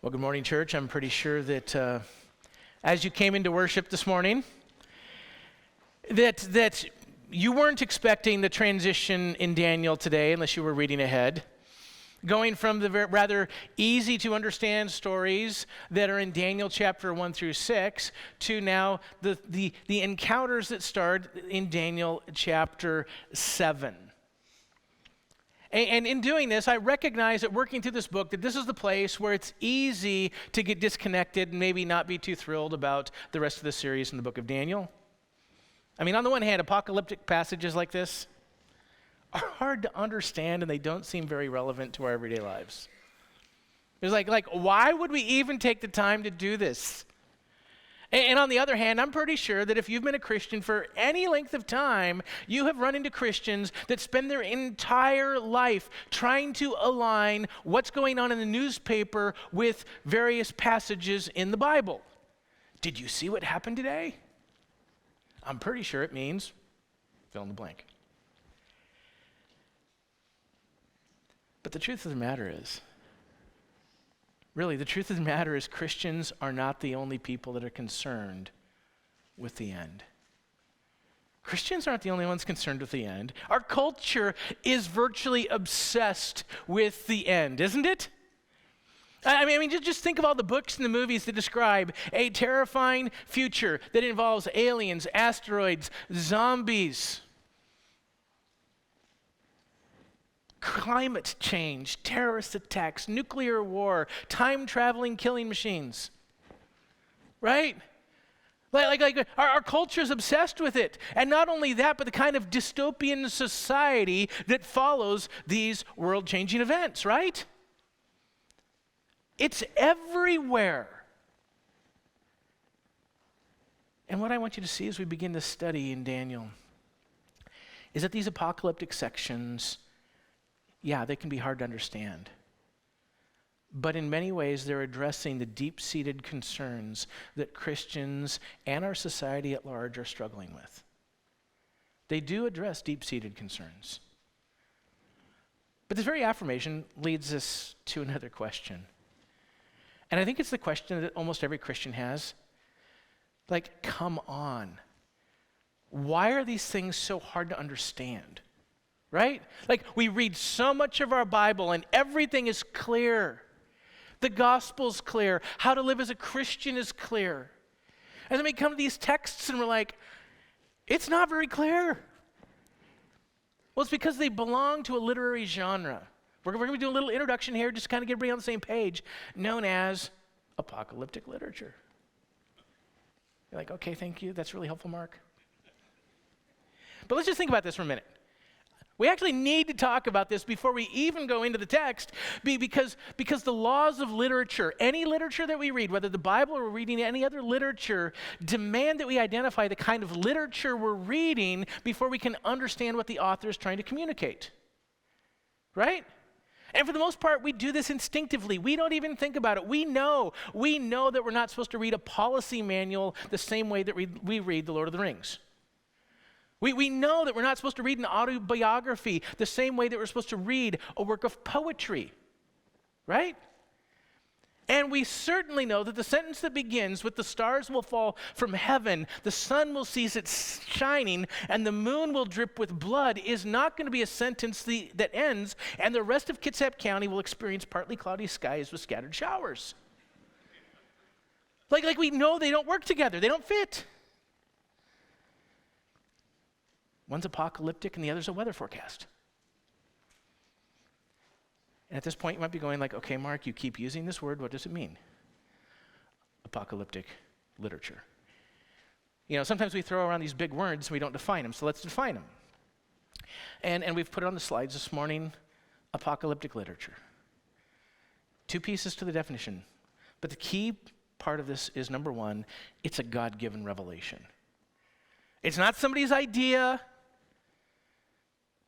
Well, good morning, church. I'm pretty sure that as you came into worship this morning, that you weren't expecting the transition in Daniel today unless you were reading ahead. Going from the rather easy to understand stories that are in Daniel chapter 1 through 6 to now the encounters that start in Daniel chapter 7. And in doing this, I recognize that working through this book, that this is the place where it's easy to get disconnected and maybe not be too thrilled about the rest of the series in the book of Daniel. I mean, on the one hand, apocalyptic passages like this are hard to understand and they don't seem very relevant to our everyday lives. It's like why would we even take the time to do this? And on the other hand, I'm pretty sure that if you've been a Christian for any length of time, you have run into Christians that spend their entire life trying to align what's going on in the newspaper with various passages in the Bible. Did you see what happened today? I'm pretty sure it means fill in the blank. But the truth of the matter is, really, the truth of the matter is Christians are not the only people that are concerned with the end. Christians aren't the only ones concerned with the end. Our culture is virtually obsessed with the end, isn't it? I mean, just think of all the books and the movies that describe a terrifying future that involves aliens, asteroids, zombies, climate change, terrorist attacks, nuclear war, time-traveling killing machines, right? Like our culture is obsessed with it. And not only that, but the kind of dystopian society that follows these world-changing events, right? It's everywhere. And what I want you to see as we begin to study in Daniel is that these apocalyptic sections, yeah, they can be hard to understand. But in many ways, they're addressing the deep-seated concerns that Christians and our society at large are struggling with. They do address deep-seated concerns. But this very affirmation leads us to another question. And I think it's the question that almost every Christian has. Like, come on. Why are these things so hard to understand? Right? Like, we read so much of our Bible and everything is clear. The gospel's clear. How to live as a Christian is clear. And then we come to these texts and we're like, it's not very clear. Well, it's because they belong to a literary genre. We're going to do a little introduction here, just to kind of get everybody on the same page, known as apocalyptic literature. You're like, okay, thank you. That's really helpful, Mark. But let's just think about this for a minute. We actually need to talk about this before we even go into the text because the laws of literature, any literature that we read, whether the Bible or we're reading any other literature, demand that we identify the kind of literature we're reading before we can understand what the author is trying to communicate. Right? And for the most part, we do this instinctively. We don't even think about it. We know that we're not supposed to read a policy manual the same way that we read The Lord of the Rings. We know that we're not supposed to read an autobiography the same way that we're supposed to read a work of poetry, right? And we certainly know that the sentence that begins with the stars will fall from heaven, the sun will cease its shining, and the moon will drip with blood is not going to be a sentence that ends, and the rest of Kitsap County will experience partly cloudy skies with scattered showers. Like we know they don't work together, they don't fit. One's apocalyptic and the other's a weather forecast. And at this point, you might be going like, okay, Mark, you keep using this word. What does it mean? Apocalyptic literature. You know, sometimes we throw around these big words and we don't define them, so let's define them. And we've put it on the slides this morning, apocalyptic literature. Two pieces to the definition. But the key part of this is, number one, it's a God-given revelation. It's not somebody's idea.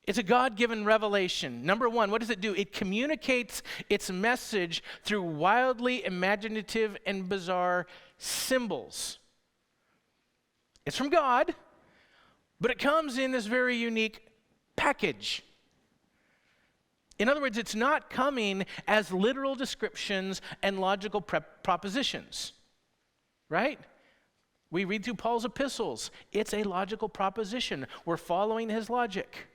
It's a God-given revelation. Number one, what does it do? It communicates its message through wildly imaginative and bizarre symbols. It's from God, but it comes in this very unique package. In other words, it's not coming as literal descriptions and logical propositions, right? We read through Paul's epistles. It's a logical proposition. We're following his logic.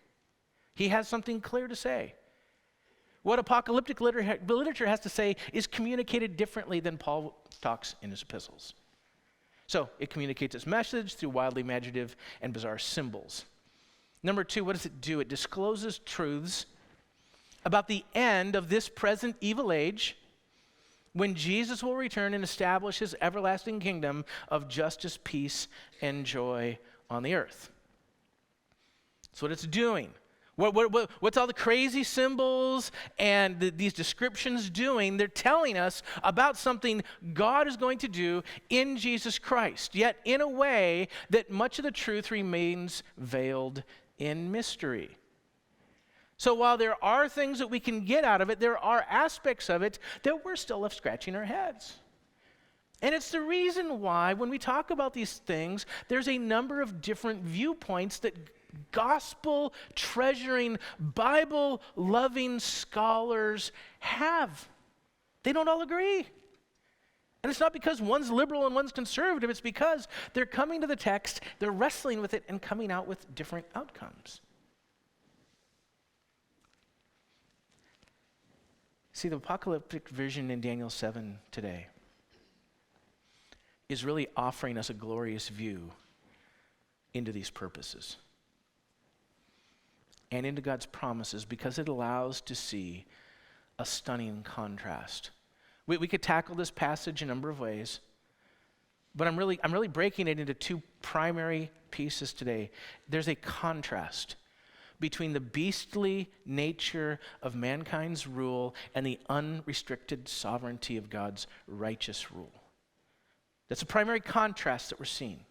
He has something clear to say. What apocalyptic literature has to say is communicated differently than Paul talks in his epistles. So it communicates its message through wildly imaginative and bizarre symbols. Number two, what does it do? It discloses truths about the end of this present evil age, when Jesus will return and establish his everlasting kingdom of justice, peace, and joy on the earth. That's what it's doing. What's all the crazy symbols and these descriptions doing? They're telling us about something God is going to do in Jesus Christ, yet in a way that much of the truth remains veiled in mystery. So while there are things that we can get out of it, there are aspects of it that we're still left scratching our heads. And it's the reason why when we talk about these things, there's a number of different viewpoints that gospel treasuring, Bible loving scholars have. They don't all agree. And it's not because one's liberal and one's conservative, it's because they're coming to the text, they're wrestling with it, and coming out with different outcomes. See, the apocalyptic vision in Daniel 7 today is really offering us a glorious view into these purposes and into God's promises, because it allows to see a stunning contrast. We could tackle this passage a number of ways, but I'm really breaking it into two primary pieces today. There's a contrast between the beastly nature of mankind's rule and the unrestricted sovereignty of God's righteous rule. That's a primary contrast that we're seeing.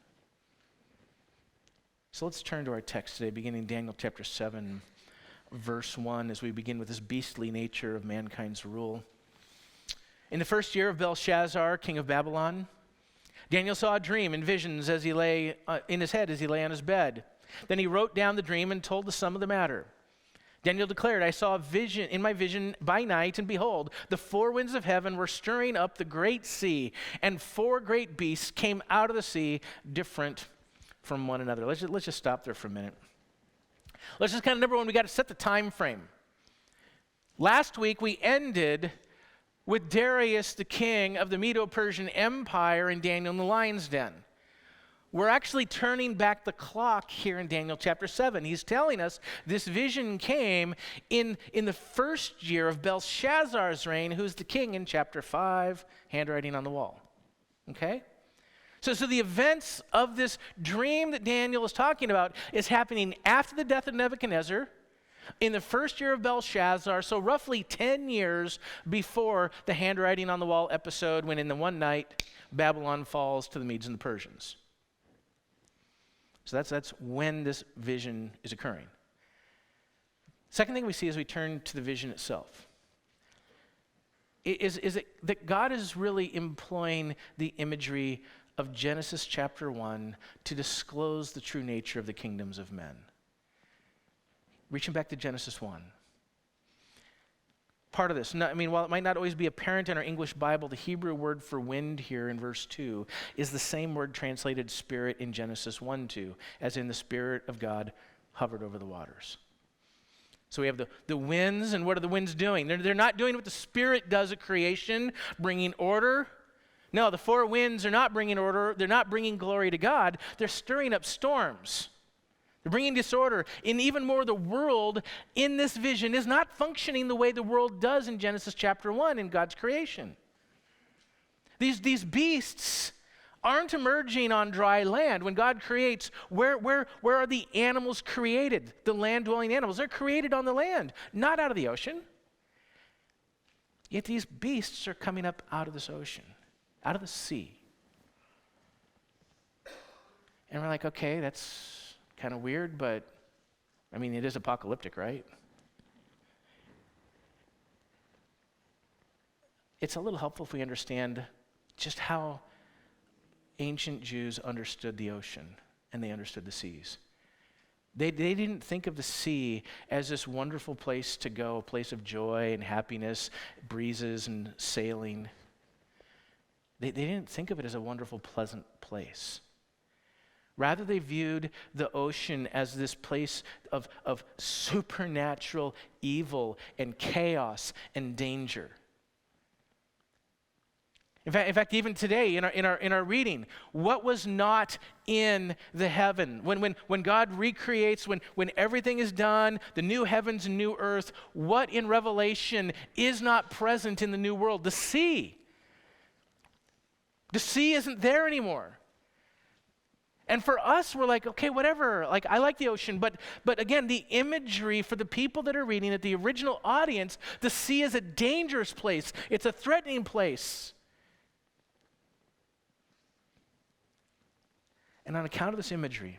So let's turn to our text today, beginning Daniel chapter 7, verse 1, as we begin with this beastly nature of mankind's rule. In the first year of Belshazzar, king of Babylon, Daniel saw a dream and visions as he lay in his head as he lay on his bed. Then he wrote down the dream and told the sum of the matter. Daniel declared, I saw a vision in my vision by night, and behold, the four winds of heaven were stirring up the great sea, and four great beasts came out of the sea, different from one another. Let's just stop there for a minute. Let's just kind of, number one, we got to set the time frame. Last week we ended with Darius, the king of the Medo-Persian Empire, and Daniel in the lion's den. We're actually turning back the clock here in Daniel chapter 7. He's telling us this vision came in the first year of Belshazzar's reign, who's the king in chapter 5, handwriting on the wall. Okay? So the events of this dream that Daniel is talking about is happening after the death of Nebuchadnezzar, in the first year of Belshazzar, so roughly 10 years before the handwriting on the wall episode, when in the one night Babylon falls to the Medes and the Persians. So that's when this vision is occurring. Second thing we see as we turn to the vision itself is that God is really employing the imagery of Genesis chapter 1 to disclose the true nature of the kingdoms of men. Reaching back to Genesis 1. Part of this, while it might not always be apparent in our English Bible, the Hebrew word for wind here in verse 2 is the same word translated spirit in Genesis 1:2, as in the Spirit of God hovered over the waters. So we have the winds, and what are the winds doing? They're not doing what the Spirit does at creation, bringing order. No, the four winds are not bringing order. They're not bringing glory to God. They're stirring up storms. They're bringing disorder. And even more, the world in this vision is not functioning the way the world does in Genesis chapter 1 in God's creation. These beasts aren't emerging on dry land. When God creates, where are the animals created? The land-dwelling animals. They're created on the land, not out of the ocean. Yet these beasts are coming up out of this ocean, out of the sea. And we're like, okay, that's kind of weird, but it is apocalyptic, right? It's a little helpful if we understand just how ancient Jews understood the ocean and they understood the seas. They didn't think of the sea as this wonderful place to go, a place of joy and happiness, breezes and sailing. They didn't think of it as a wonderful, pleasant place. Rather, they viewed the ocean as this place of supernatural evil and chaos and danger. In fact, even today in our reading, what was not in the heaven? When God recreates, when everything is done, the new heavens and new earth, what in Revelation is not present in the new world? The sea. The sea isn't there anymore. And for us, we're like, okay, whatever. Like, I like the ocean, but again, the imagery for the people that are reading it, the original audience, the sea is a dangerous place. It's a threatening place. And on account of this imagery,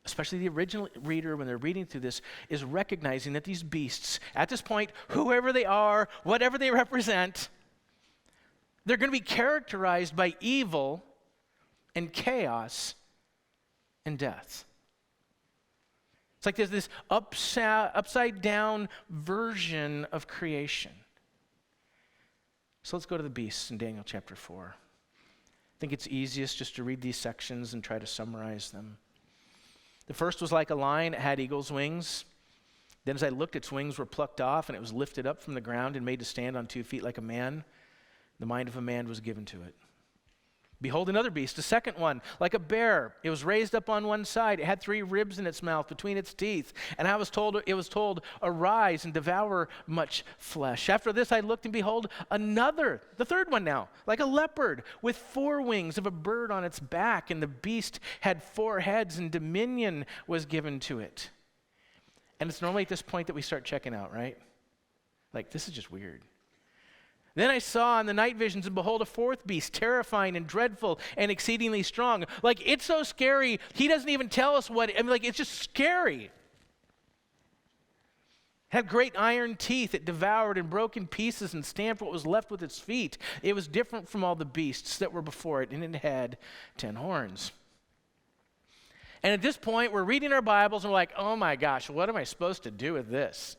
especially the original reader, when they're reading through this, is recognizing that these beasts, at this point, whoever they are, whatever they represent, they're going to be characterized by evil and chaos and death. It's like there's this upside down version of creation. So let's go to the beasts in Daniel chapter 4. I think it's easiest just to read these sections and try to summarize them. The first was like a lion, it had eagle's wings. Then as I looked, its wings were plucked off, and it was lifted up from the ground and made to stand on 2 feet like a man. The mind of a man was given to it. Behold, another beast, a second one, like a bear. It was raised up on one side. It had 3 ribs in its mouth between its teeth. And it was told, arise and devour much flesh. After this I looked, and behold, another, the third one now, like a leopard, with 4 wings of a bird on its back. And the beast had 4 heads, and dominion was given to it. And it's normally at this point that we start checking out, right? Like, this is just weird. Then I saw in the night visions, and behold, a 4th beast, terrifying and dreadful and exceedingly strong. Like, it's so scary, he doesn't even tell us it's just scary. Had great iron teeth, it devoured and broke in pieces and stamped what was left with its feet. It was different from all the beasts that were before it, and it had 10 horns. And at this point, we're reading our Bibles, and we're like, oh my gosh, what am I supposed to do with this?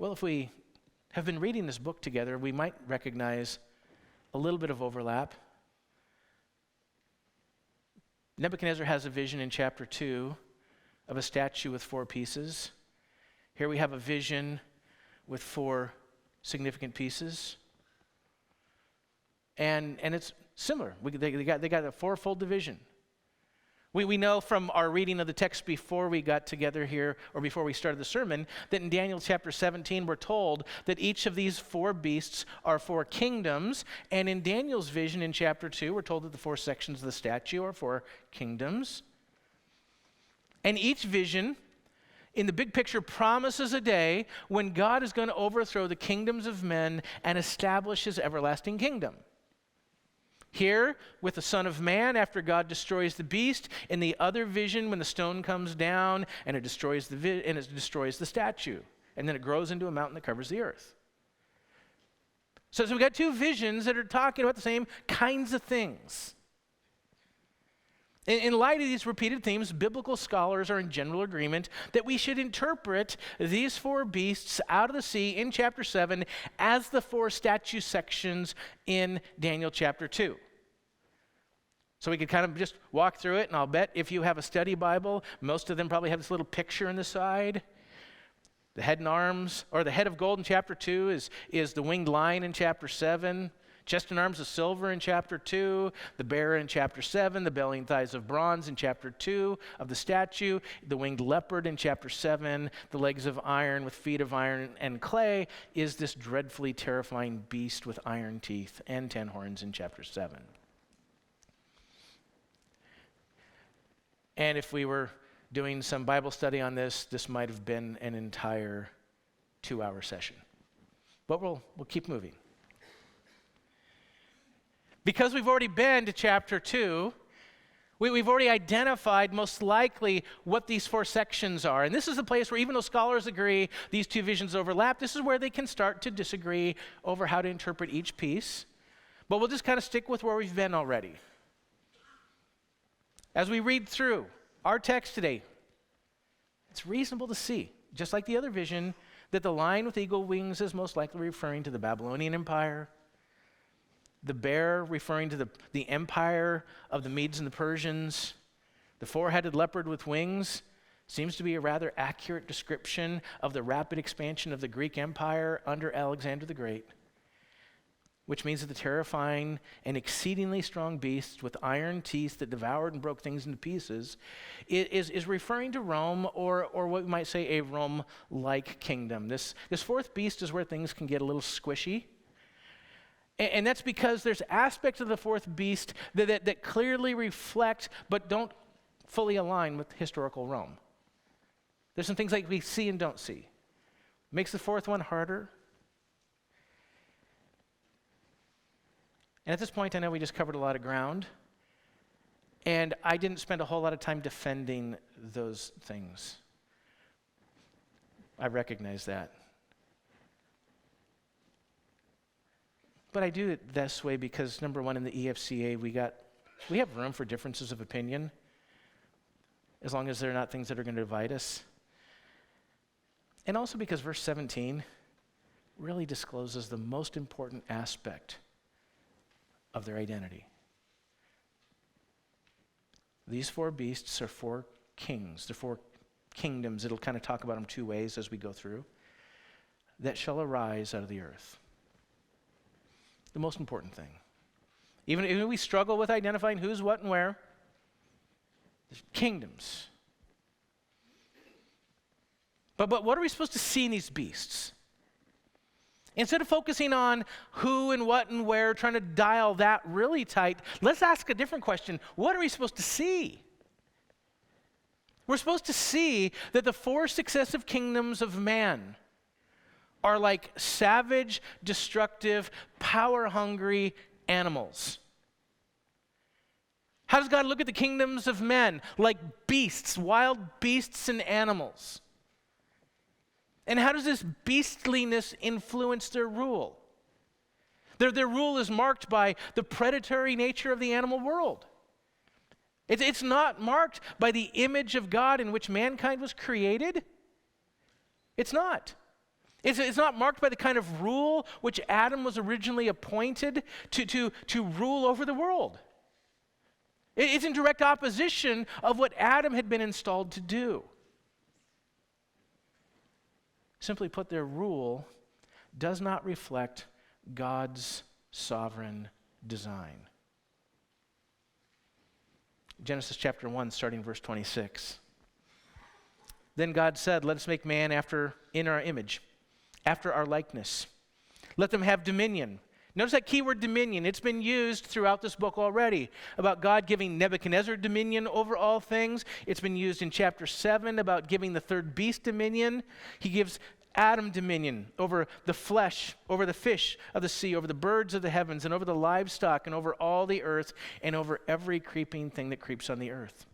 Well, if we have been reading this book together, we might recognize a little bit of overlap. Nebuchadnezzar has a vision in chapter 2 of a statue with 4 pieces. Here we have a vision with 4 significant pieces. And it's similar. They got a 4-fold division. We know from our reading of the text before we got together here, or before we started the sermon, that in Daniel chapter 17, we're told that each of these 4 beasts are 4 kingdoms. And in Daniel's vision in chapter 2, we're told that the 4 sections of the statue are 4 kingdoms. And each vision, in the big picture, promises a day when God is going to overthrow the kingdoms of men and establish his everlasting kingdom. Here, with the Son of Man, after God destroys the beast. In the other vision, when the stone comes down and it destroys the statue. And then it grows into a mountain that covers the earth. So we've got 2 visions that are talking about the same kinds of things. In light of these repeated themes, biblical scholars are in general agreement that we should interpret these 4 beasts out of the sea in chapter 7 as the 4 statue sections in Daniel chapter 2. So we could kind of just walk through it, and I'll bet if you have a study Bible, most of them probably have this little picture on the side. The head and arms, or the head of gold in chapter 2 is the winged lion in chapter 7. Chest and arms of silver in chapter 2, the bear in chapter 7, the belly and thighs of bronze in chapter 2 of the statue, the winged leopard in chapter 7, the legs of iron with feet of iron and clay is this dreadfully terrifying beast with iron teeth and 10 horns in chapter 7. And if we were doing some Bible study on this might have been an entire 2-hour session. But we'll keep moving. Because we've already been to chapter 2, we've already identified most likely what these 4 sections are. And this is the place where even though scholars agree these 2 visions overlap, this is where they can start to disagree over how to interpret each piece. But we'll just kind of stick with where we've been already. As we read through our text today, it's reasonable to see, just like the other vision, that the lion with eagle wings is most likely referring to the Babylonian Empire, the bear referring to the empire of the Medes and the Persians, the four-headed leopard with wings seems to be a rather accurate description of the rapid expansion of the Greek Empire under Alexander the Great, which means that the terrifying and exceedingly strong beast with iron teeth that devoured and broke things into pieces is referring to Rome, or what we might say a Rome-like kingdom. This fourth beast is where things can get a little squishy. And that's because there's aspects of the fourth beast that clearly reflect but don't fully align with historical Rome. There's some things like we see and don't see. Makes the fourth one harder. And at this point, I know we just covered a lot of ground, and I didn't spend a whole lot of time defending those things. I recognize that. But I do it this way because, number one, in the EFCA, we have room for differences of opinion, as long as they're not things that are going to divide us. And also because verse 17 really discloses the most important aspect of their identity. These four beasts are four kings. They're four kingdoms. It'll kind of talk about them two ways as we go through. That shall arise out of the earth. The most important thing. Even if we struggle with identifying who's what and where, there's kingdoms. But what are we supposed to see in these beasts? Instead of focusing on who and what and where, trying to dial that really tight, let's ask a different question. What are we supposed to see? We're supposed to see that the four successive kingdoms of man are like savage, destructive, power-hungry animals. How does God look at the kingdoms of men? Like beasts, wild beasts and animals. And how does this beastliness influence their rule? Their rule is marked by the predatory nature of the animal world. It's not marked by the image of God in which mankind was created. It's not. It's not marked by the kind of rule which Adam was originally appointed to rule over the world. It's in direct opposition of what Adam had been installed to do. Simply put, their rule does not reflect God's sovereign design. Genesis chapter 1, starting verse 26. Then God said, "Let us make man in our image, after our likeness. Let them have dominion." Notice that key word dominion. It's been used throughout this book already about God giving Nebuchadnezzar dominion over all things. It's been used in chapter 7 about giving the third beast dominion. He gives Adam dominion over the flesh, over the fish of the sea, over the birds of the heavens, and over the livestock, and over all the earth, and over every creeping thing that creeps on the earth.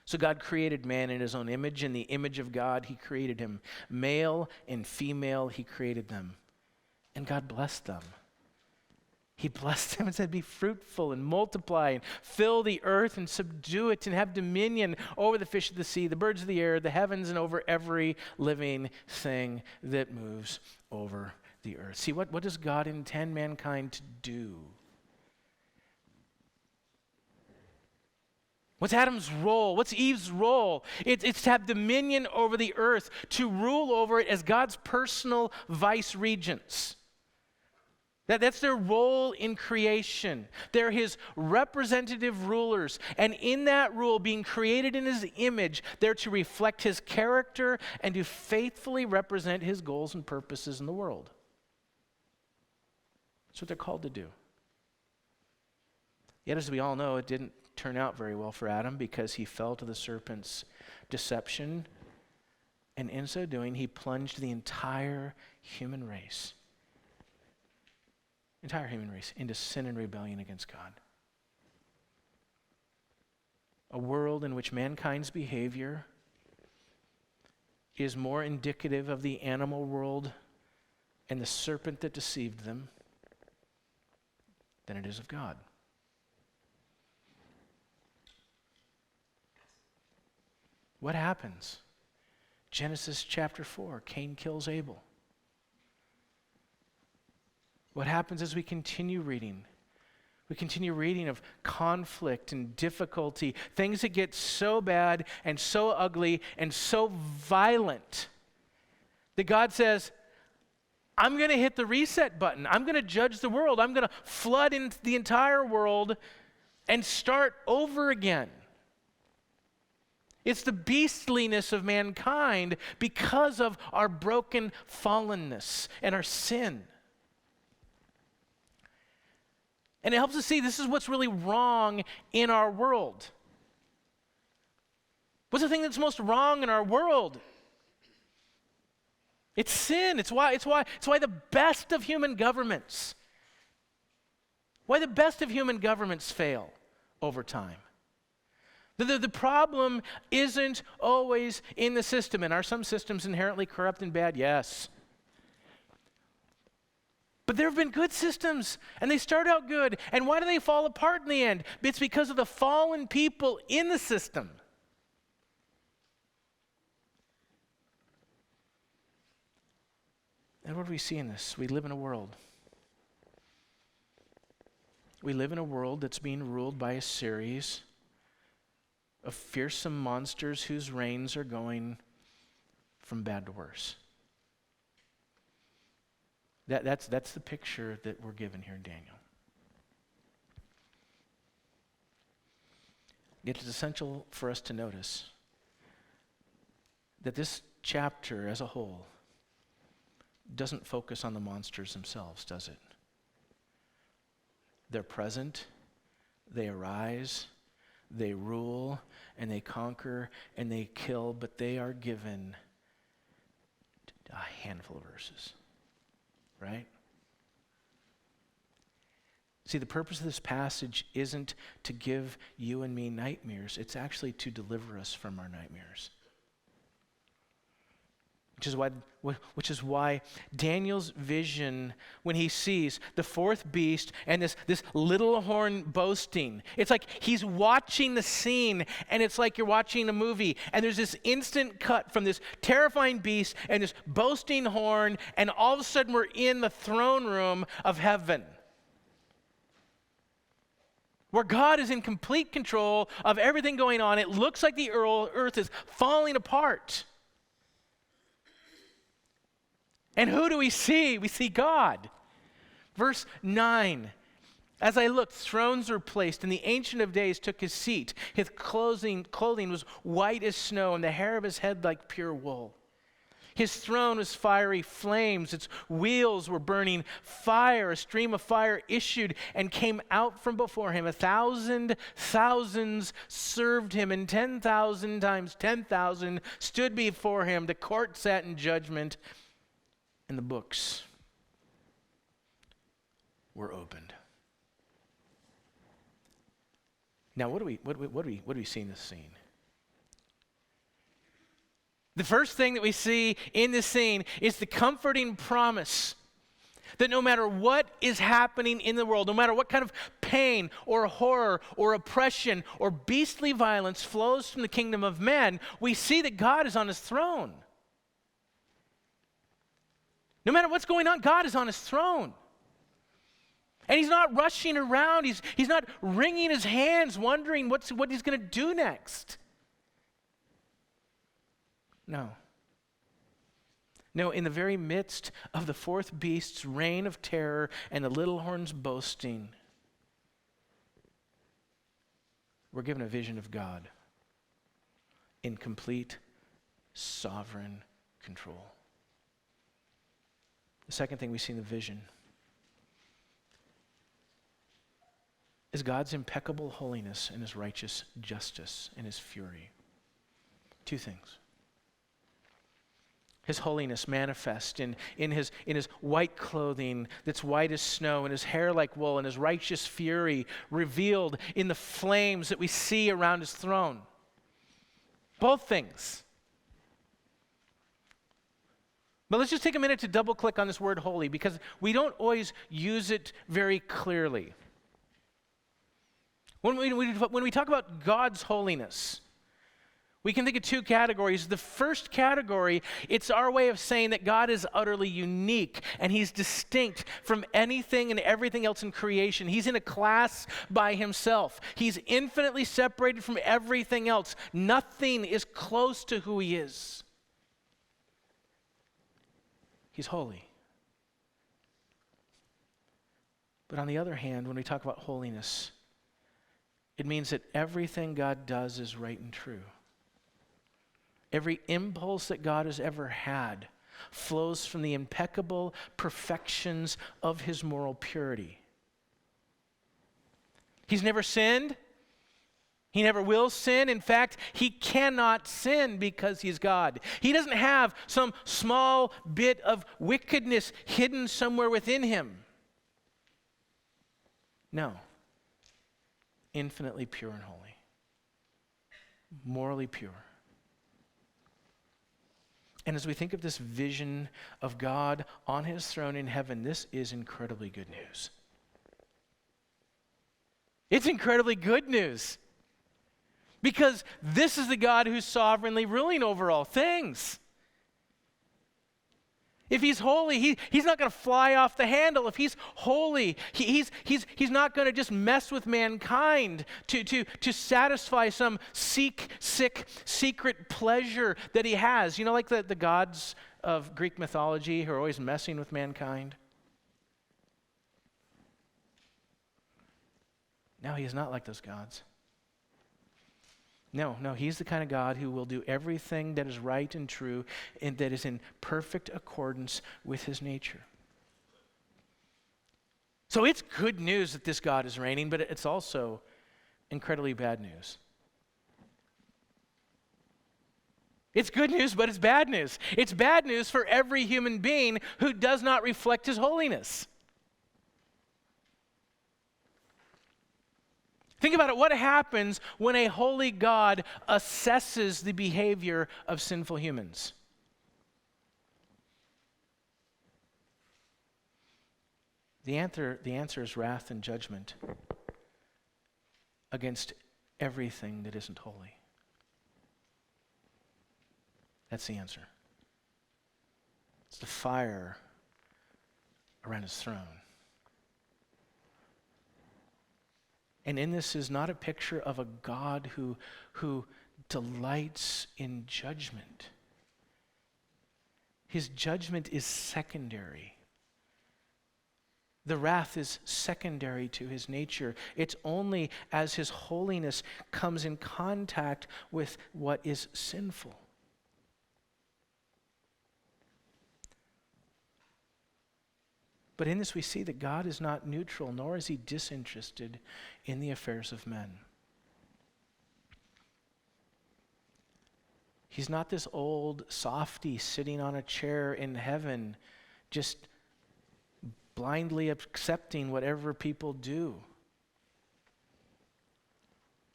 So God created man in his own image. In the image of God, he created him. Male and female, he created them. And God blessed them. He blessed them and said, "Be fruitful and multiply and fill the earth and subdue it and have dominion over the fish of the sea, the birds of the air, the heavens, and over every living thing that moves over the earth." See, what does God intend mankind to do? What's Adam's role? What's Eve's role? It's to have dominion over the earth, to rule over it as God's personal vice regents. That's their role in creation. They're his representative rulers. And in that rule, being created in his image, they're to reflect his character and to faithfully represent his goals and purposes in the world. That's what they're called to do. Yet, as we all know, it didn't turn out very well for Adam because he fell to the serpent's deception. And in so doing, he plunged the entire human race into sin and rebellion against God. A world in which mankind's behavior is more indicative of the animal world and the serpent that deceived them than it is of God. what happens? Genesis chapter 4, Cain kills Abel. What happens as we continue reading? We continue reading of conflict and difficulty, things that get so bad and so ugly and so violent that God says, I'm going to hit the reset button. I'm going to judge the world. I'm going to flood into the entire world and start over again. It's the beastliness of mankind because of our broken fallenness and our sin. And it helps us see this is what's really wrong in our world. What's the thing that's most wrong in our world? It's sin. It's why the best of human governments fail over time. The problem isn't always in the system. And are some systems inherently corrupt and bad? Yes. But there have been good systems, and they start out good. And why do they fall apart in the end? It's because of the fallen people in the system. And what do we see in this? We live in a world. We live in a world that's being ruled by a series of fearsome monsters whose reigns are going from bad to worse. That's the picture that we're given here in Daniel. Yet it's essential for us to notice that this chapter as a whole doesn't focus on the monsters themselves, does it? They're present, they arise, they rule, and they conquer, and they kill, but they are given a handful of verses. Right? See, the purpose of this passage isn't to give you and me nightmares. It's actually to deliver us from our nightmares. Which is why Daniel's vision, when he sees the fourth beast and this little horn boasting, it's like he's watching the scene, and it's like you're watching a movie, and there's this instant cut from this terrifying beast and this boasting horn, and all of a sudden we're in the throne room of heaven, where God is in complete control of everything going on. It looks like the earth is falling apart. And who do we see? We see God. Verse 9, as I looked, thrones were placed, and the Ancient of Days took his seat. His clothing was white as snow, and the hair of his head like pure wool. His throne was fiery flames. Its wheels were burning fire. A stream of fire issued and came out from before him. 1,000 thousands served him, and 10,000 times 10,000 stood before him. The court sat in judgment, and the books were opened. Now, what do we see in this scene? The first thing that we see in this scene is the comforting promise that no matter what is happening in the world, no matter what kind of pain or horror or oppression or beastly violence flows from the kingdom of men, we see that God is on his throne. No matter what's going on, God is on his throne. And he's not rushing around. He's not wringing his hands wondering what he's going to do next. No, in the very midst of the fourth beast's reign of terror and the little horn's boasting, we're given a vision of God in complete sovereign control. The second thing we see in the vision is God's impeccable holiness and his righteous justice and his fury. Two things. His holiness manifest in his white clothing that's white as snow, and his hair like wool, and his righteous fury revealed in the flames that we see around his throne. Both things. But let's just take a minute to double click on this word holy, because we don't always use it very clearly. When we talk about God's holiness, We can think of two categories. The first category, it's our way of saying that God is utterly unique and he's distinct from anything and everything else in creation. He's in a class by himself. He's infinitely separated from everything else. Nothing is close to who he is. He's holy. But on the other hand, when we talk about holiness, it means that everything God does is right and true. Every impulse that God has ever had flows from the impeccable perfections of his moral purity. He's never sinned. He never will sin. In fact, he cannot sin because he's God. He doesn't have some small bit of wickedness hidden somewhere within him. No. Infinitely pure and holy. Morally pure. And as we think of this vision of God on his throne in heaven, this is incredibly good news. It's incredibly good news. Because this is the God who's sovereignly ruling over all things. If he's holy, he's not going to fly off the handle. If he's holy, he's not going to just mess with mankind to satisfy some sick, secret pleasure that he has. You know, like the gods of Greek mythology who are always messing with mankind? No, he is not like those gods. No, he's the kind of God who will do everything that is right and true and that is in perfect accordance with his nature. So it's good news that this God is reigning, but it's also incredibly bad news. It's good news, but it's bad news. It's bad news for every human being who does not reflect his holiness. Think about it. What happens when a holy God assesses the behavior of sinful humans? The answer is wrath and judgment against everything that isn't holy. That's the answer. It's the fire around his throne. And in this is not a picture of a God who delights in judgment. His judgment is secondary. The wrath is secondary to his nature. It's only as his holiness comes in contact with what is sinful. But in this we see that God is not neutral, nor is he disinterested in the affairs of men. He's not this old softy sitting on a chair in heaven, just blindly accepting whatever people do.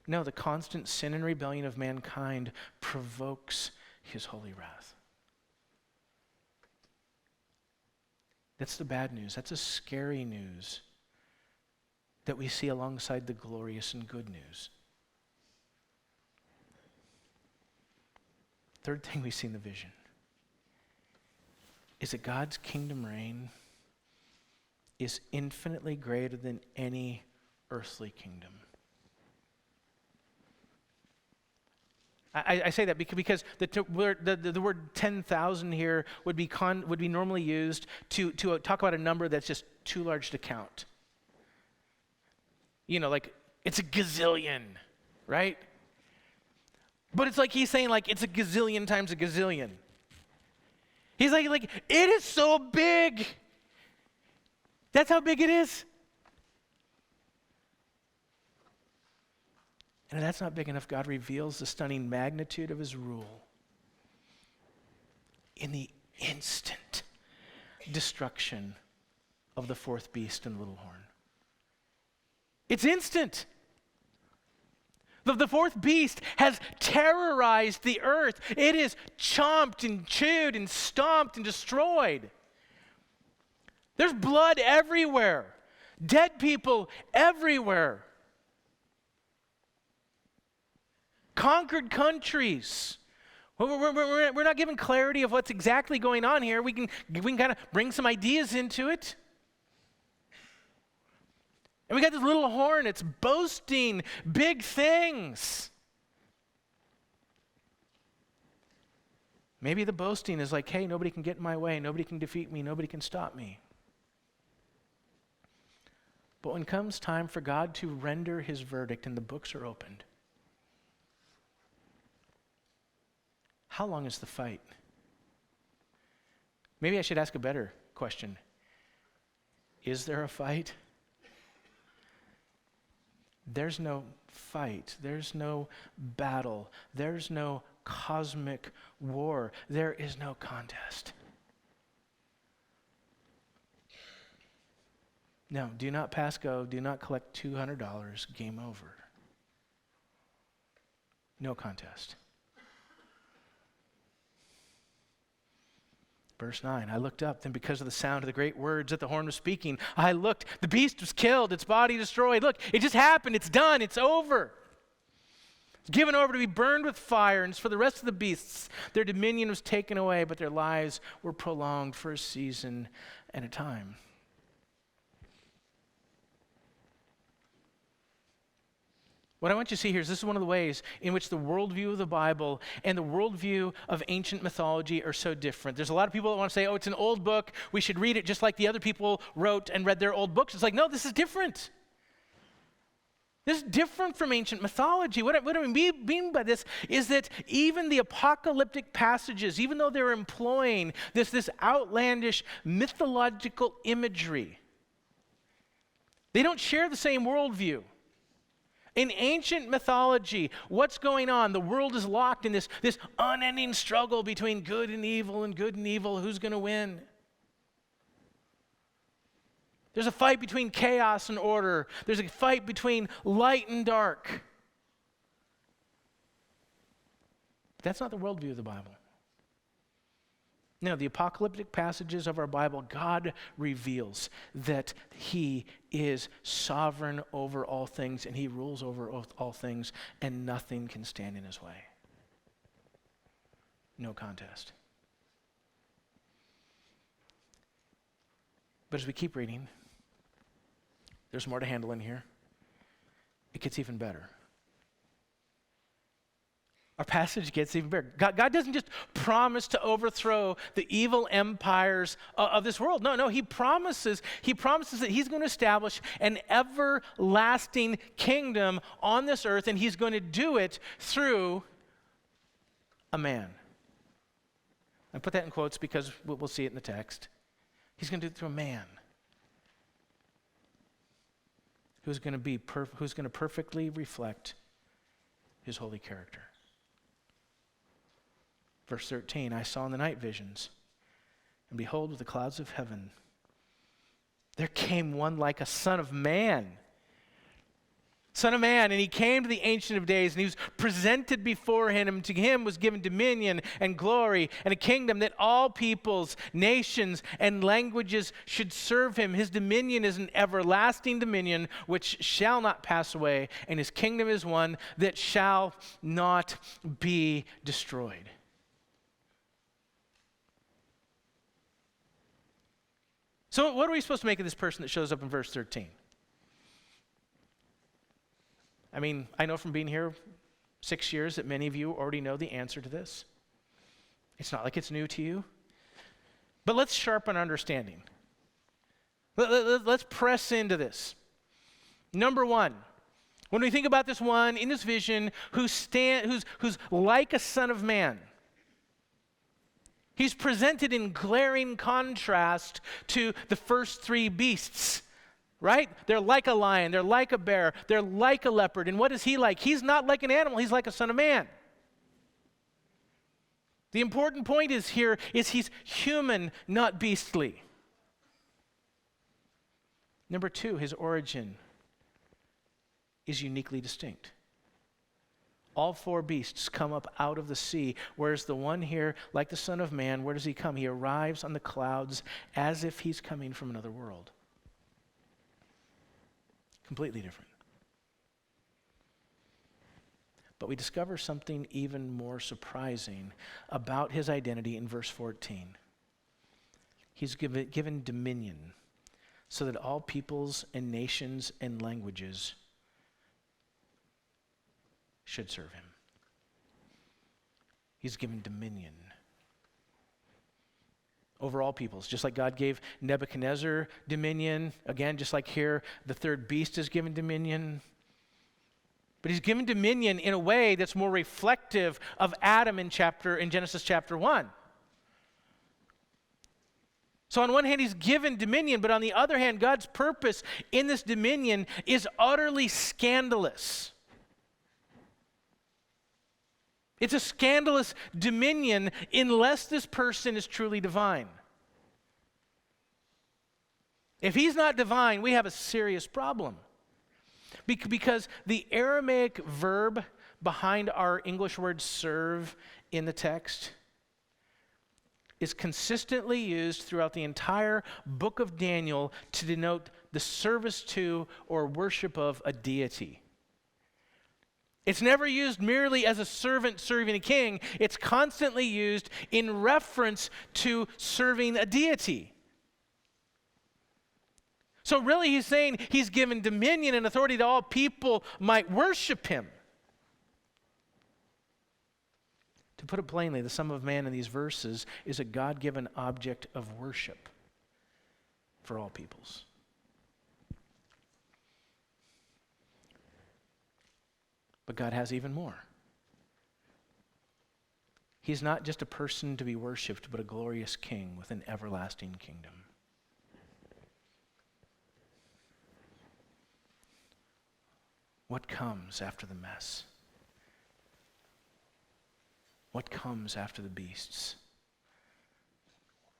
No, the constant sin and rebellion of mankind provokes his holy wrath. That's the bad news. That's a scary news that we see alongside the glorious and good news. Third thing we see in the vision is that God's kingdom reign is infinitely greater than any earthly kingdom. I say that because the word 10,000 here would be normally used to talk about a number that's just too large to count. You know, like it's a gazillion, right? But it's like he's saying like it's a gazillion times a gazillion. He's like it is so big. That's how big it is. And if that's not big enough, God reveals the stunning magnitude of his rule in the instant destruction of the fourth beast and the little horn. It's instant. The fourth beast has terrorized the earth. It is chomped and chewed and stomped and destroyed. There's blood everywhere. Dead people everywhere. conquered countries. We're not given clarity of what's exactly going on here. We can kind of bring some ideas into it. And we got this little horn. It's boasting big things. Maybe the boasting is like, hey, nobody can get in my way. Nobody can defeat me. Nobody can stop me. But when comes time for God to render his verdict and the books are opened, how long is the fight? Maybe I should ask a better question. Is there a fight? There's no fight. There's no battle. There's no cosmic war. There is no contest. No, do not pass go. Do not collect $200. Game over. No contest. Verse 9, I looked up, then because of the sound of the great words that the horn was speaking, I looked, the beast was killed, its body destroyed. Look, it just happened, it's done, it's over. It's given over to be burned with fire, and for the rest of the beasts, their dominion was taken away, but their lives were prolonged for a season and a time. What I want you to see here is this is one of the ways in which the worldview of the Bible and the worldview of ancient mythology are so different. There's a lot of people that want to say, oh, it's an old book. We should read it just like the other people wrote and read their old books. It's like, no, this is different. This is different from ancient mythology. What I mean by this is that even the apocalyptic passages, even though they're employing this outlandish mythological imagery, they don't share the same worldview. In ancient mythology, what's going on? The world is locked in this unending struggle between good and evil, who's going to win? There's a fight between chaos and order. There's a fight between light and dark. But that's not the worldview of the Bible. No, the apocalyptic passages of our Bible, God reveals that he is sovereign over all things and he rules over all things and nothing can stand in his way. No contest. But as we keep reading, there's more to handle in here. It gets even better. Our passage gets even better. God doesn't just promise to overthrow the evil empires of this world. No, he promises that he's going to establish an everlasting kingdom on this earth, and he's going to do it through a man. I put that in quotes because we'll see it in the text. He's going to do it through a man who's going to perfectly reflect his holy character. Verse 13, I saw in the night visions, and behold, with the clouds of heaven, there came one like a son of man. Son of man, and he came to the Ancient of Days, and he was presented before him, and to him was given dominion and glory and a kingdom that all peoples, nations, and languages should serve him. His dominion is an everlasting dominion which shall not pass away, and his kingdom is one that shall not be destroyed. So what are we supposed to make of this person that shows up in verse 13? I mean, I know from being here 6 years that many of you already know the answer to this. It's not like it's new to you. But let's sharpen our understanding. Let's press into this. Number one, when we think about this one in this vision who's like a son of man, he's presented in glaring contrast to the first three beasts, right? They're like a lion, they're like a bear, they're like a leopard. And what is he like? He's not like an animal, he's like a son of man. The important point is he's human, not beastly. Number two, his origin is uniquely distinct. All four beasts come up out of the sea, whereas the one here, like the Son of Man, where does he come? He arrives on the clouds as if he's coming from another world. Completely different. But we discover something even more surprising about his identity in verse 14. He's given dominion so that all peoples and nations and languages should serve him. He's given dominion over all peoples. Just like God gave Nebuchadnezzar dominion, again, just like here, the third beast is given dominion. But he's given dominion in a way that's more reflective of Adam in Genesis chapter 1. So on one hand, he's given dominion, but on the other hand, God's purpose in this dominion is utterly scandalous. It's a scandalous dominion unless this person is truly divine. If he's not divine, we have a serious problem. Because the Aramaic verb behind our English word serve in the text is consistently used throughout the entire book of Daniel to denote the service to or worship of a deity. It's never used merely as a servant serving a king. It's constantly used in reference to serving a deity. So really he's saying he's given dominion and authority that all people might worship him. To put it plainly, the Son of Man in these verses is a God-given object of worship for all peoples. But God has even more. He's not just a person to be worshipped, but a glorious king with an everlasting kingdom. What comes after the mess? What comes after the beasts?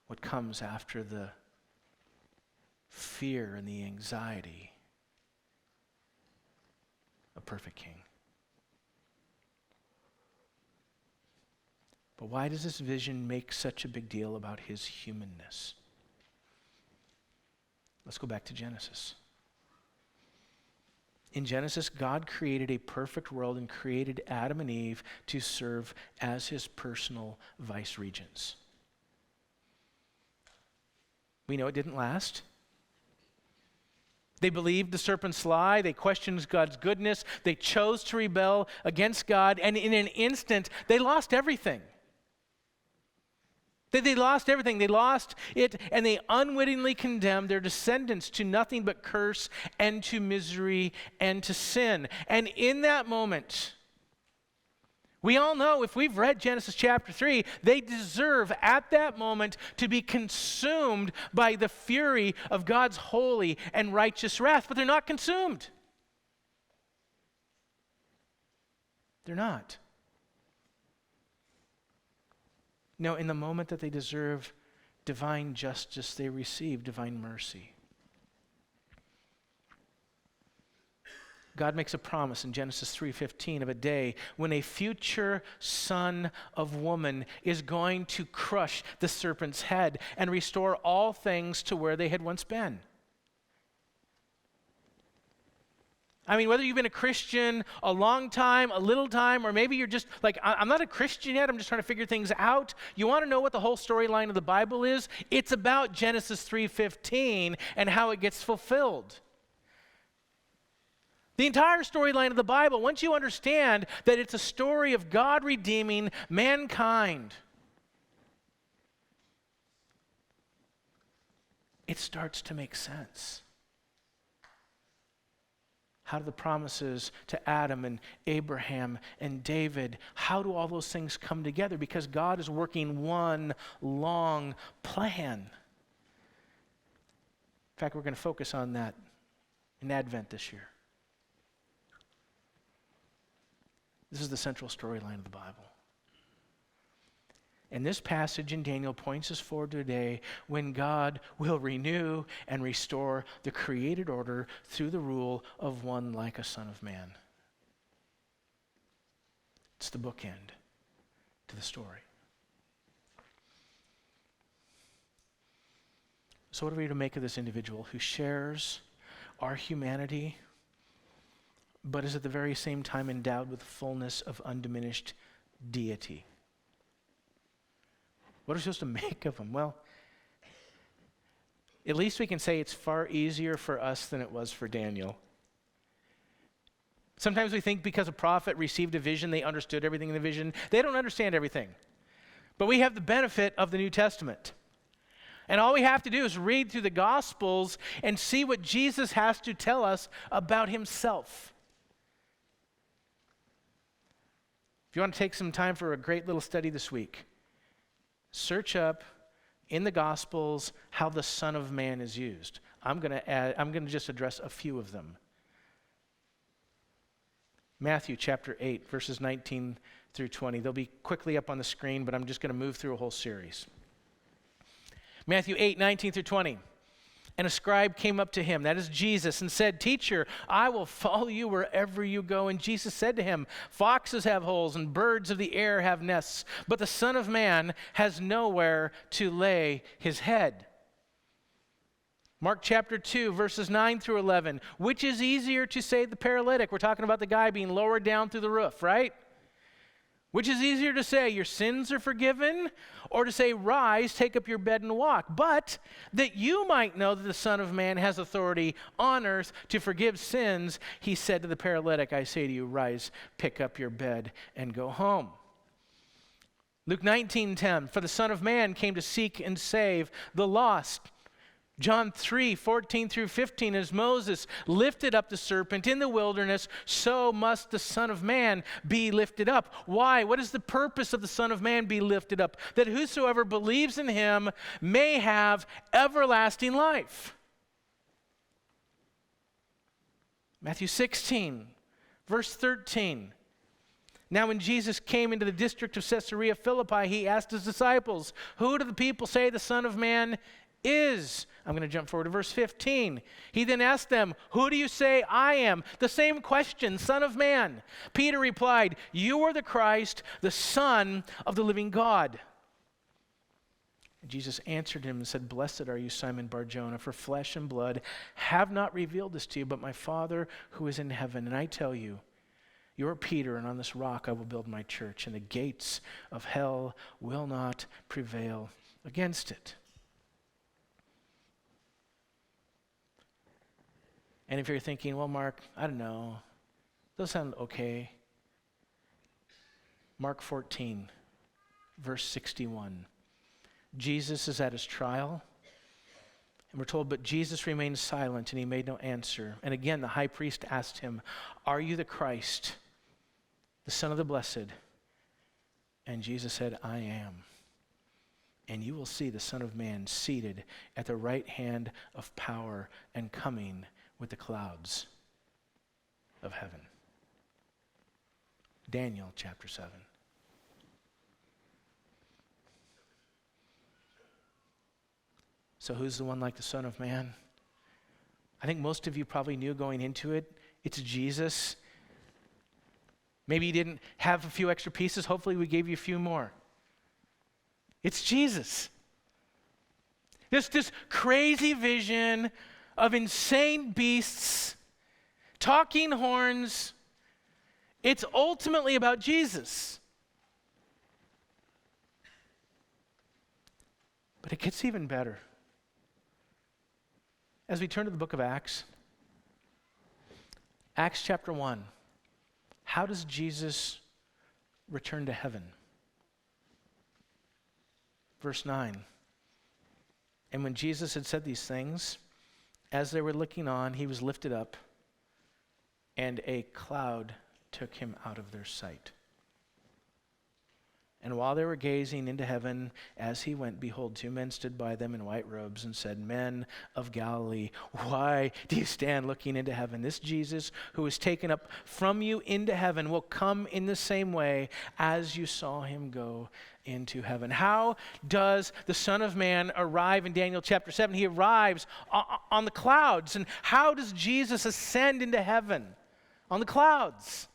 What comes after the fear and the anxiety? A perfect king. But why does this vision make such a big deal about his humanness? Let's go back to Genesis. In Genesis, God created a perfect world and created Adam and Eve to serve as his personal vice-regents. We know it didn't last. They believed the serpent's lie. They questioned God's goodness. They chose to rebel against God, and in an instant, they lost everything. They lost everything. They lost it, and they unwittingly condemned their descendants to nothing but curse and to misery and to sin. And in that moment, we all know, if we've read Genesis chapter 3, they deserve at that moment to be consumed by the fury of God's holy and righteous wrath, but they're not consumed. They're not. No, in the moment that they deserve divine justice, they receive divine mercy. God makes a promise in Genesis 3:15 of a day when a future son of woman is going to crush the serpent's head and restore all things to where they had once been. I mean, whether you've been a Christian a long time, a little time, or maybe you're just like, I'm not a Christian yet, I'm just trying to figure things out. You want to know what the whole storyline of the Bible is? It's about Genesis 3:15 and how it gets fulfilled. The entire storyline of the Bible, once you understand that it's a story of God redeeming mankind, it starts to make sense. How do the promises to Adam and Abraham and David, how do all those things come together? Because God is working one long plan. In fact, we're going to focus on that in Advent this year. This is the central storyline of the Bible. And this passage in Daniel points us forward to a day when God will renew and restore the created order through the rule of one like a Son of Man. It's the bookend to the story. So what are we to make of this individual who shares our humanity, but is at the very same time endowed with the fullness of undiminished deity. What are we supposed to make of him? Well, at least we can say it's far easier for us than it was for Daniel. Sometimes we think because a prophet received a vision, they understood everything in the vision. They don't understand everything. But we have the benefit of the New Testament. And all we have to do is read through the Gospels and see what Jesus has to tell us about himself. If you want to take some time for a great little study this week, search up in the Gospels how the Son of Man is used. I'm going to just address a few of them. Matthew chapter 8, verses 19 through 20. They'll be quickly up on the screen, but I'm just going to move through a whole series. Matthew 8, 19 through 20. And a scribe came up to him, that is Jesus, and said, "Teacher, I will follow you wherever you go." And Jesus said to him, "Foxes have holes and birds of the air have nests, but the Son of Man has nowhere to lay his head." Mark chapter 2, verses 9 through 11. Which is easier to save the paralytic? We're talking about the guy being lowered down through the roof, right? Which is easier to say, "Your sins are forgiven," or to say, "Rise, take up your bed and walk"? But that you might know that the Son of Man has authority on earth to forgive sins, he said to the paralytic, "I say to you, rise, pick up your bed and go home." Luke 19:10. For the Son of Man came to seek and save the lost. John 3:14 through 15, as Moses lifted up the serpent in the wilderness, so must the Son of Man be lifted up. Why? What is the purpose of the Son of Man be lifted up? That whosoever believes in him may have everlasting life. Matthew 16, verse 13. Now when Jesus came into the district of Caesarea Philippi, he asked his disciples, "Who do the people say the Son of Man is?" I'm going to jump forward to verse 15. He then asked them, "Who do you say I am?" The same question, Son of Man. Peter replied, "You are the Christ, the Son of the living God." And Jesus answered him and said, "Blessed are you, Simon Bar-Jonah, for flesh and blood have not revealed this to you, but my Father who is in heaven. And I tell you, you are Peter, and on this rock I will build my church, and the gates of hell will not prevail against it." And if you're thinking, "Well, Mark, I don't know, those sound okay." Mark 14, verse 61. Jesus is at his trial, and we're told, but Jesus remained silent, and he made no answer. And again, the high priest asked him, "Are you the Christ, the Son of the Blessed?" And Jesus said, "I am. And you will see the Son of Man seated at the right hand of power and coming with the clouds of heaven." Daniel chapter 7. So who's the one like the Son of Man? I think most of you probably knew going into it. It's Jesus. Maybe you didn't have a few extra pieces. Hopefully we gave you a few more. It's Jesus. This crazy vision of insane beasts, talking horns. It's ultimately about Jesus. But it gets even better. As we turn to the book of Acts, Acts chapter 1, how does Jesus return to heaven? Verse 9. And when Jesus had said these things, as they were looking on, he was lifted up, and a cloud took him out of their sight. And while they were gazing into heaven as he went, behold, two men stood by them in white robes and said, "Men of Galilee, why do you stand looking into heaven? This Jesus who was taken up from you into heaven will come in the same way as you saw him go into heaven." How does the Son of Man arrive in Daniel chapter 7? He arrives on the clouds. And how does Jesus ascend into heaven? On the clouds.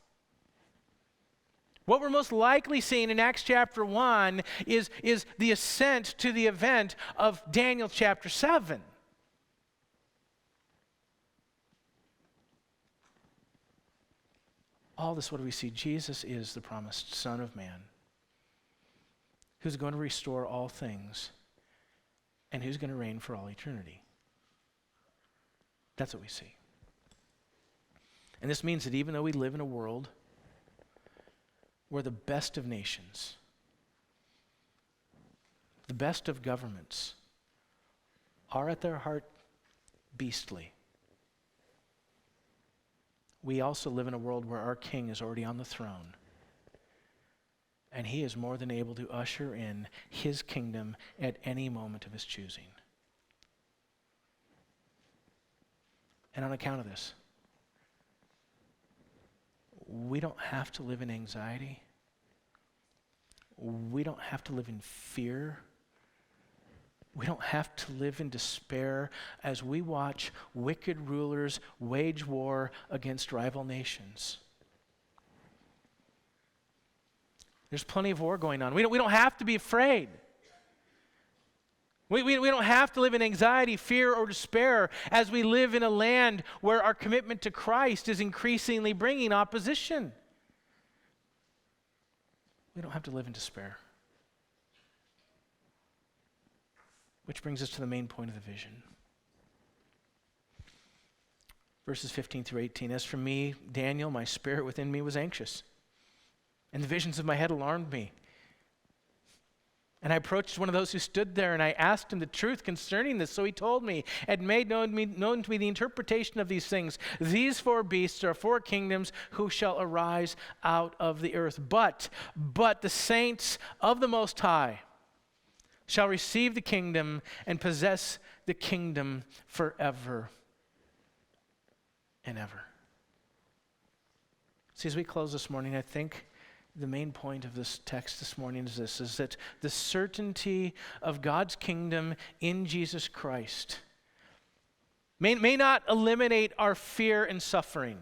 What we're most likely seeing in Acts chapter 1 is the ascent to the event of Daniel chapter 7. All this, what do we see? Jesus is the promised Son of Man who's going to restore all things and who's going to reign for all eternity. That's what we see. And this means that even though we live in a world where the best of nations, the best of governments are at their heart beastly, we also live in a world where our King is already on the throne, and he is more than able to usher in his kingdom at any moment of his choosing. And on account of this, we don't have to live in anxiety. We don't have to live in fear. We don't have to live in despair as we watch wicked rulers wage war against rival nations. There's plenty of war going on. We don't have to be afraid. We don't have to live in anxiety, fear, or despair as we live in a land where our commitment to Christ is increasingly bringing opposition. We don't have to live in despair. Which brings us to the main point of the vision. Verses 15 through 18. As for me, Daniel, my spirit within me was anxious, and the visions of my head alarmed me. And I approached one of those who stood there, and I asked him the truth concerning this. So he told me, and made known to me the interpretation of these things. These 4 beasts are 4 kingdoms who shall arise out of the earth. But the saints of the Most High shall receive the kingdom and possess the kingdom forever and ever. See, as we close this morning, I think the main point of this text this morning is this, is that the certainty of God's kingdom in Jesus Christ may not eliminate our fear and suffering.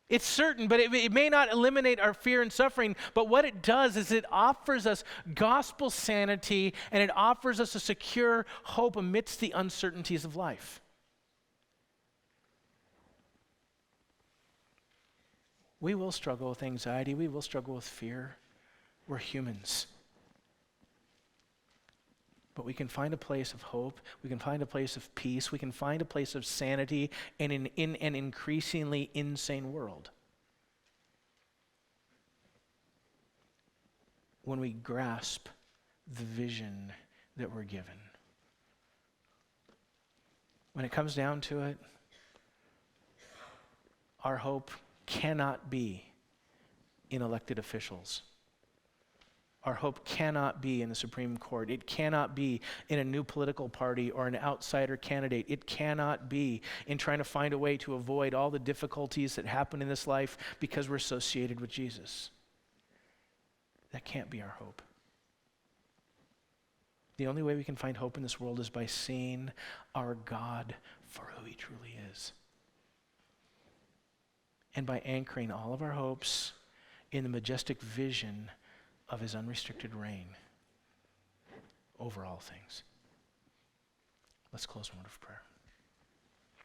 It's certain, but it may not eliminate our fear and suffering, but what it does is it offers us gospel sanity, and it offers us a secure hope amidst the uncertainties of life. We will struggle with anxiety. We will struggle with fear. We're humans. But we can find a place of hope. We can find a place of peace. We can find a place of sanity in an increasingly insane world. When we grasp the vision that we're given. When it comes down to it, our hope cannot be in elected officials. Our hope cannot be in the Supreme Court. It cannot be in a new political party or an outsider candidate. It cannot be in trying to find a way to avoid all the difficulties that happen in this life because we're associated with Jesus. That can't be our hope. The only way we can find hope in this world is by seeing our God for who he truly is. And by anchoring all of our hopes in the majestic vision of his unrestricted reign over all things. Let's close in a word of prayer.